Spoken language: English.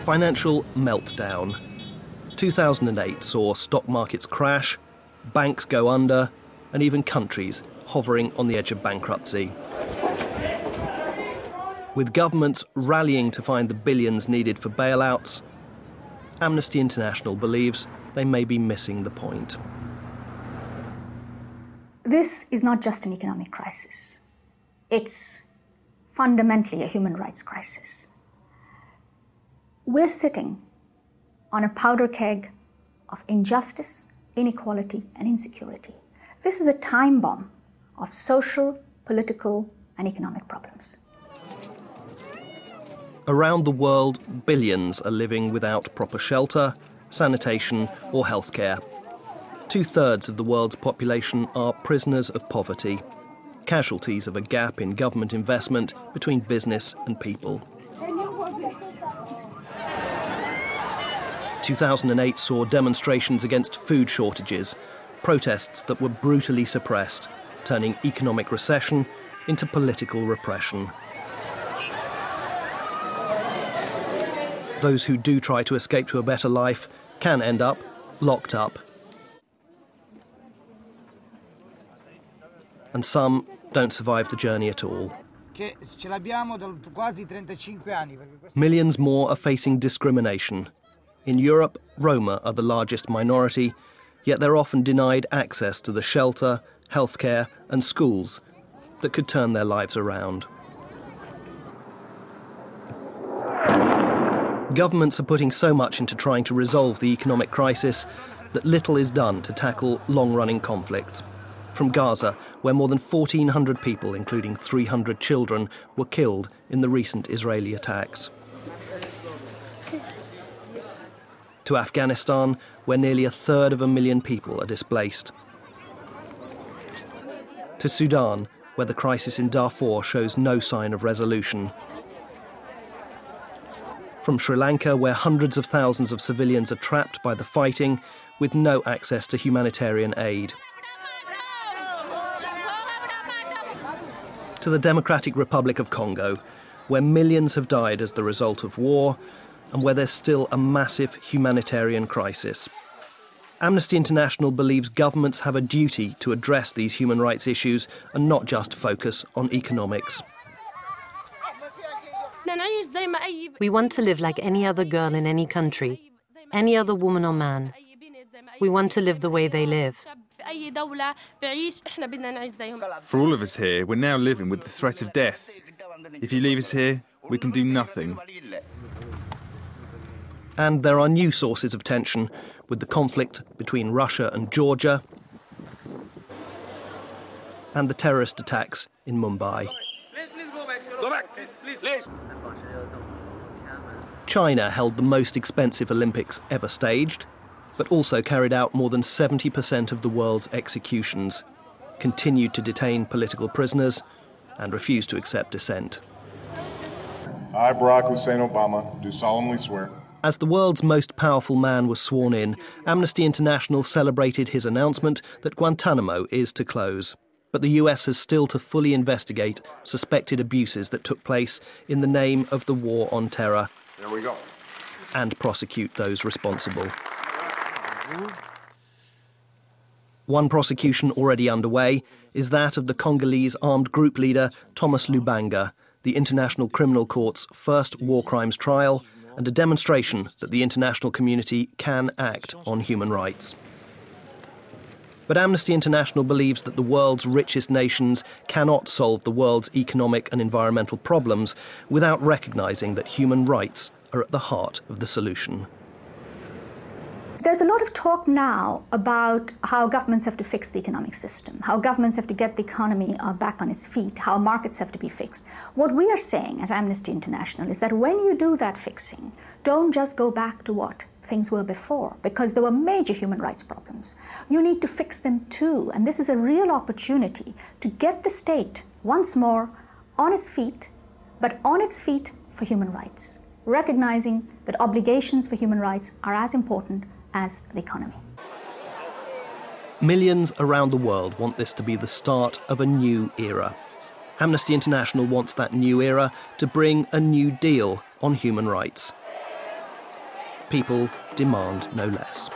Financial meltdown. 2008 saw stock markets crash, banks go under, and even countries hovering on the edge of bankruptcy. With governments rallying to find the billions needed for bailouts, Amnesty International believes they may be missing the point. This is not just an economic crisis. It's fundamentally a human rights crisis. We're sitting on a powder keg of injustice, inequality, and insecurity. This is a time bomb of social, political, and economic problems. Around the world, billions are living without proper shelter, sanitation, or healthcare. 2/3 of the world's population are prisoners of poverty, casualties of a gap in government investment between business and people. 2008 saw demonstrations against food shortages, protests that were brutally suppressed, turning economic recession into political repression. Those who do try to escape to a better life can end up locked up. And some don't survive the journey at all. Millions more are facing discrimination. In Europe, Roma are the largest minority, yet they're often denied access to the shelter, healthcare and schools that could turn their lives around. Governments are putting so much into trying to resolve the economic crisis that little is done to tackle long-running conflicts. From Gaza, where more than 1,400 people, including 300 children, were killed in the recent Israeli attacks. To Afghanistan, where nearly 1/3 of a million people are displaced. To Sudan, where the crisis in Darfur shows no sign of resolution. From Sri Lanka, where hundreds of thousands of civilians are trapped by the fighting with no access to humanitarian aid. To the Democratic Republic of Congo, where millions have died as the result of war and where there's still a massive humanitarian crisis. Amnesty International believes governments have a duty to address these human rights issues and not just focus on economics. We want to live like any other girl in any country, any other woman or man. We want to live the way they live. For all of us here, we're now living with the threat of death. If you leave us here, we can do nothing. And there are new sources of tension, with the conflict between Russia and Georgia and the terrorist attacks in Mumbai. China held the most expensive Olympics ever staged, but also carried out more than 70% of the world's executions, continued to detain political prisoners, and refused to accept dissent. I, Barack Hussein Obama, do solemnly swear. As the world's most powerful man was sworn in, Amnesty International celebrated his announcement that Guantanamo is to close. But the US has still to fully investigate suspected abuses that took place in the name of the war on terror. There we go. And prosecute those responsible. One prosecution already underway is that of the Congolese armed group leader Thomas Lubanga, the International Criminal Court's first war crimes trial, and a demonstration that the international community can act on human rights. But Amnesty International believes that the world's richest nations cannot solve the world's economic and environmental problems without recognising that human rights are at the heart of the solution. There's a lot of talk now about how governments have to fix the economic system, how governments have to get the economy back on its feet, how markets have to be fixed. What we are saying as Amnesty International is that when you do that fixing, don't just go back to what things were before, because there were major human rights problems. You need to fix them too, and this is a real opportunity to get the state once more on its feet, but on its feet for human rights, recognizing that obligations for human rights are as important as the economy. Millions around the world want this to be the start of a new era. Amnesty International wants that new era to bring a new deal on human rights. people demand no less.